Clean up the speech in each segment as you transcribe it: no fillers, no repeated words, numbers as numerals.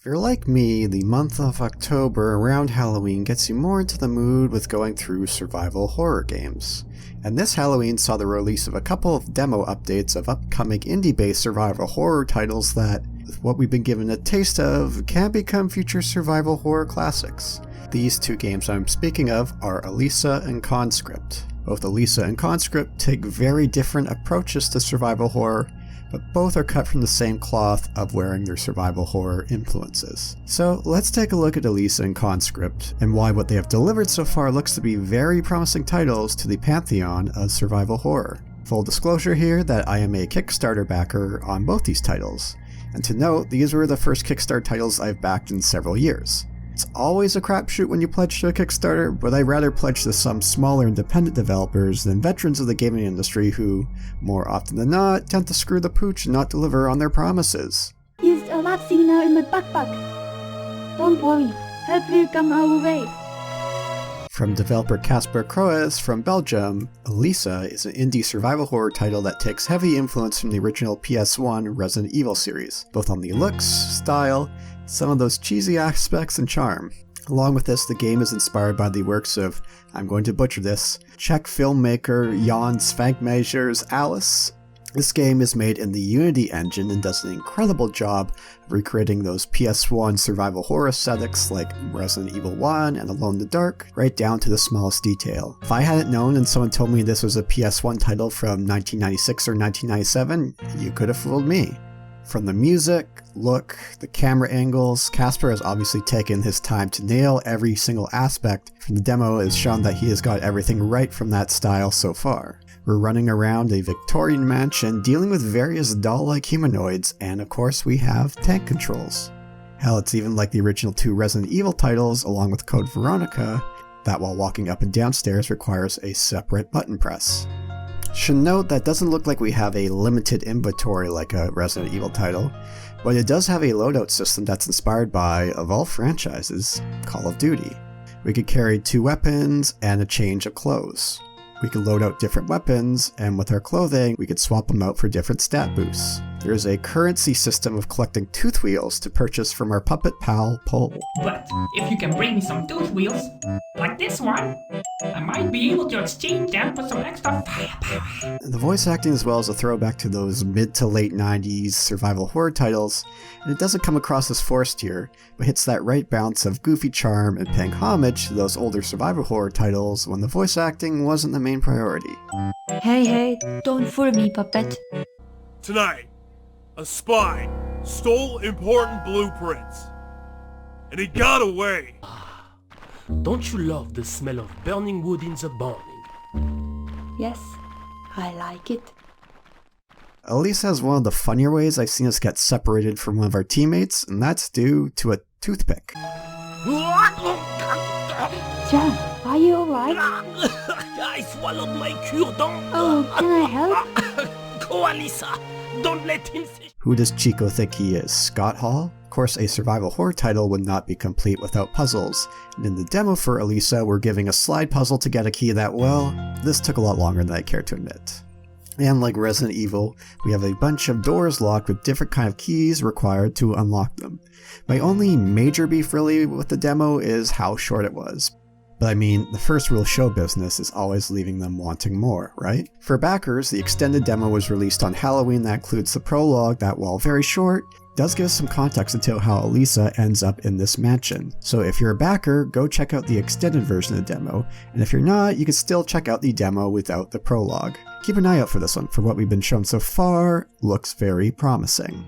If you're like me, the month of October around Halloween gets you more into the mood with going through survival horror games. And this Halloween saw the release of a couple of demo updates of upcoming indie-based survival horror titles that, with what we've been given a taste of, can become future survival horror classics. These two games I'm speaking of are Alisa and Conscript. Both Alisa and Conscript take very different approaches to survival horror, but both are cut from the same cloth of wearing their survival horror influences. So let's take a look at Alisa and Conscript, and why what they have delivered so far looks to be very promising titles to the pantheon of survival horror. Full disclosure here that I am a Kickstarter backer on both these titles, and to note, these were the first Kickstarter titles I've backed in several years. It's always a crapshoot when you pledge to a Kickstarter, but I'd rather pledge to some smaller independent developers than veterans of the gaming industry who, more often than not, tend to screw the pooch and not deliver on their promises. Here's a vaccine in my backpack. Don't worry, help will come our way. From developer Casper Croes from Belgium, Alisa is an indie survival horror title that takes heavy influence from the original PS1 Resident Evil series, both on the looks, style, some of those cheesy aspects and charm. Along with this, the game is inspired by the works of, I'm going to butcher this, Czech filmmaker Jan Svankmajer's Alice. This game is made in the Unity engine and does an incredible job of recreating those PS1 survival horror aesthetics like Resident Evil 1 and Alone in the Dark, right down to the smallest detail. If I hadn't known and someone told me this was a PS1 title from 1996 or 1997, you could have fooled me. From the music, look, the camera angles, Casper has obviously taken his time to nail every single aspect. From the demo, it has shown that he has got everything right from that style so far. We're running around a Victorian mansion dealing with various doll-like humanoids, and of course we have tank controls. Hell, it's even like the original two Resident Evil titles, along with Code Veronica, that while walking up and down stairs requires a separate button press. Should note that doesn't look like we have a limited inventory like a Resident Evil title, but it does have a loadout system that's inspired by, of all franchises, Call of Duty. We could carry 2 weapons and a change of clothes. We could load out different weapons, and with our clothing, we could swap them out for different stat boosts. There is a currency system of collecting tooth wheels to purchase from our puppet pal, Pole. But if you can bring me some tooth wheels, like this one, I might be able to exchange them for some extra firepower. The voice acting as well is a throwback to those mid to late 90s survival horror titles, and it doesn't come across as forced here, but hits that right balance of goofy charm and paying homage to those older survival horror titles when the voice acting wasn't the main priority. Hey, don't fool me, puppet. Tonight, a spy stole important blueprints, and he got away. Don't you love the smell of burning wood in the morning? Yes, I like it. Alisa has one of the funnier ways I've seen us get separated from one of our teammates, and that's due to a toothpick. John, are you alright? I swallowed my cure-dent. Oh, can I help? Go, Alisa. Don't let him see. Who does Chico think he is, Scott Hall? Of course, a survival horror title would not be complete without puzzles, and in the demo for Alisa, we're giving a slide puzzle to get a key that, well, this took a lot longer than I care to admit. And like Resident Evil, we have a bunch of doors locked with different kind of keys required to unlock them. My only major beef really with the demo is how short it was. But I mean, the first rule of show business is always leaving them wanting more, right? For backers, the extended demo was released on Halloween that includes the prologue that, while very short, does give us some context into how Alisa ends up in this mansion. So if you're a backer, go check out the extended version of the demo, and if you're not, you can still check out the demo without the prologue. Keep an eye out for this one, for what we've been shown so far looks very promising.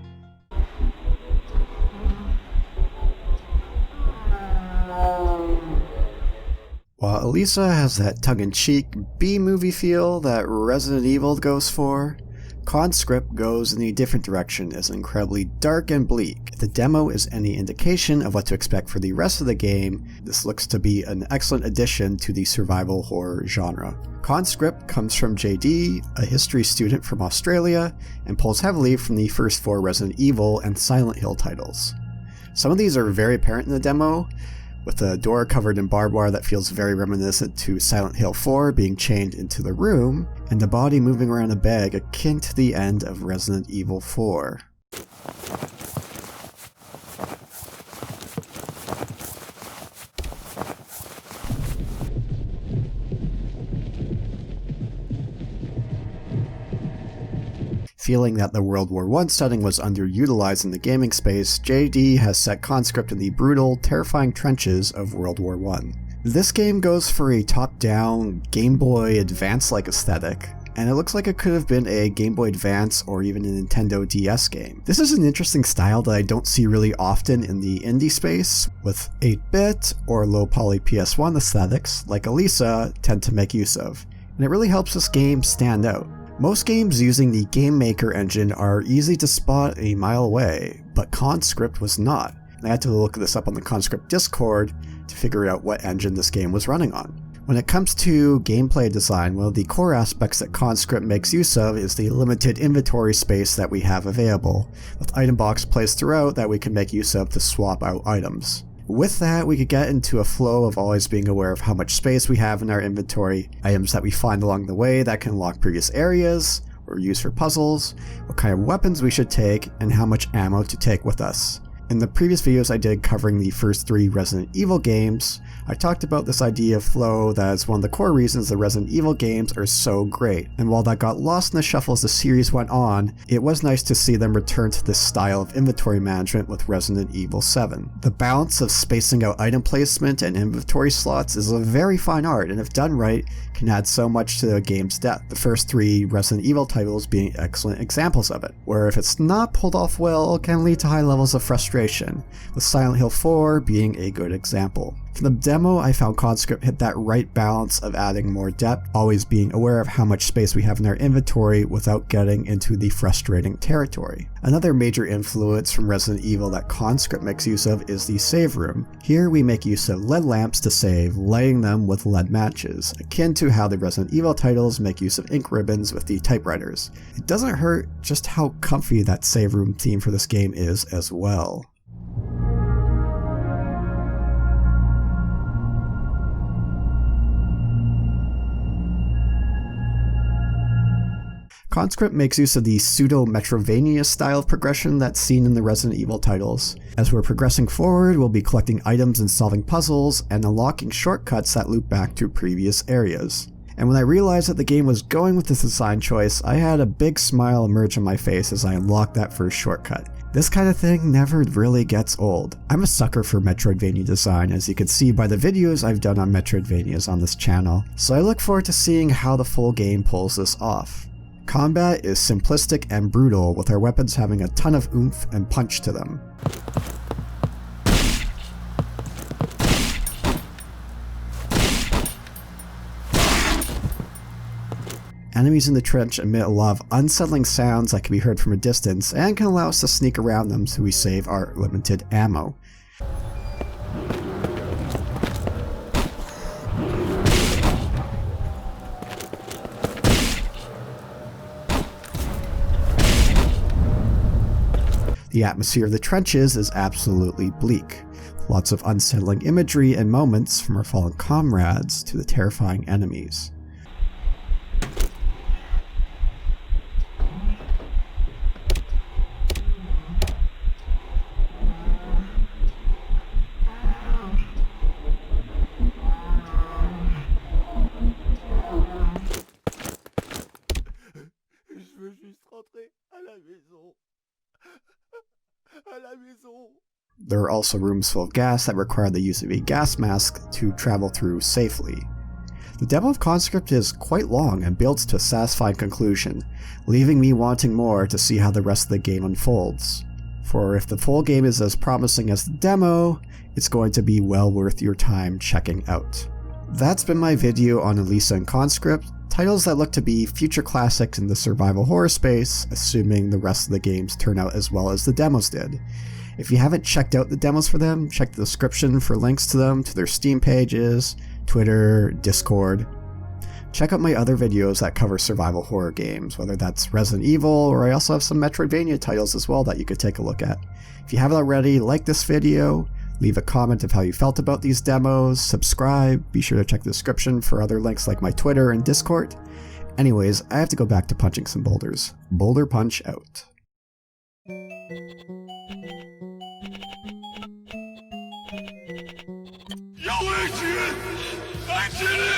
While Alisa has that tongue-in-cheek B-movie feel that Resident Evil goes for, Conscript goes in a different direction as incredibly dark and bleak. If the demo is any indication of what to expect for the rest of the game, this looks to be an excellent addition to the survival horror genre. Conscript comes from JD, a history student from Australia, and pulls heavily from the first 4 Resident Evil and Silent Hill titles. Some of these are very apparent in the demo, with a door covered in barbed wire that feels very reminiscent to Silent Hill 4 being chained into the room, and a body moving around a bag akin to the end of Resident Evil 4. Feeling that the World War I setting was underutilized in the gaming space, JD has set Conscript in the brutal, terrifying trenches of World War I. This game goes for a top-down, Game Boy Advance-like aesthetic, and it looks like it could have been a Game Boy Advance or even a Nintendo DS game. This is an interesting style that I don't see really often in the indie space, with 8-bit or low-poly PS1 aesthetics like Alisa tend to make use of, and it really helps this game stand out. Most games using the Game Maker engine are easy to spot a mile away, but Conscript was not. I had to look this up on the Conscript Discord to figure out what engine this game was running on. When it comes to gameplay design, one of the core aspects that Conscript makes use of is the limited inventory space that we have available, with item box placed throughout that we can make use of to swap out items. With that, we could get into a flow of always being aware of how much space we have in our inventory, items that we find along the way that can unlock previous areas, or use for puzzles, what kind of weapons we should take, and how much ammo to take with us. In the previous videos I did covering the first 3 Resident Evil games, I talked about this idea of flow that is one of the core reasons the Resident Evil games are so great, and while that got lost in the shuffle as the series went on, it was nice to see them return to this style of inventory management with Resident Evil 7. The balance of spacing out item placement and inventory slots is a very fine art, and if done right, can add so much to the game's depth, the first 3 Resident Evil titles being excellent examples of it, where if it's not pulled off well, it can lead to high levels of frustration, with Silent Hill 4 being a good example. For the demo, I found Conscript hit that right balance of adding more depth, always being aware of how much space we have in our inventory without getting into the frustrating territory. Another major influence from Resident Evil that Conscript makes use of is the save room. Here we make use of LED lamps to save, lighting them with LED matches, akin to how the Resident Evil titles make use of ink ribbons with the typewriters. It doesn't hurt just how comfy that save room theme for this game is as well. Conscript makes use of the pseudo-Metrovania style of progression that's seen in the Resident Evil titles. As we're progressing forward, we'll be collecting items and solving puzzles, and unlocking shortcuts that loop back to previous areas. And when I realized that the game was going with this design choice, I had a big smile emerge on my face as I unlocked that first shortcut. This kind of thing never really gets old. I'm a sucker for Metroidvania design, as you can see by the videos I've done on Metroidvanias on this channel, so I look forward to seeing how the full game pulls this off. Combat is simplistic and brutal, with our weapons having a ton of oomph and punch to them. Enemies in the trench emit a lot of unsettling sounds that can be heard from a distance and can allow us to sneak around them so we save our limited ammo. The atmosphere of the trenches is absolutely bleak. Lots of unsettling imagery and moments from our fallen comrades to the terrifying enemies. There are also rooms full of gas that require the use of a gas mask to travel through safely. The demo of Conscript is quite long and builds to a satisfying conclusion, leaving me wanting more to see how the rest of the game unfolds. For if the full game is as promising as the demo, it's going to be well worth your time checking out. That's been my video on Alisa and Conscript, titles that look to be future classics in the survival horror space, assuming the rest of the games turn out as well as the demos did. If you haven't checked out the demos for them, check the description for links to them, to their Steam pages, Twitter, Discord. Check out my other videos that cover survival horror games, whether that's Resident Evil, or I also have some Metroidvania titles as well that you could take a look at. If you haven't already, like this video, leave a comment of how you felt about these demos, subscribe, be sure to check the description for other links like my Twitter and Discord. Anyways, I have to go back to punching some boulders. Boulder punch out. Yo, Adrian! Adrian!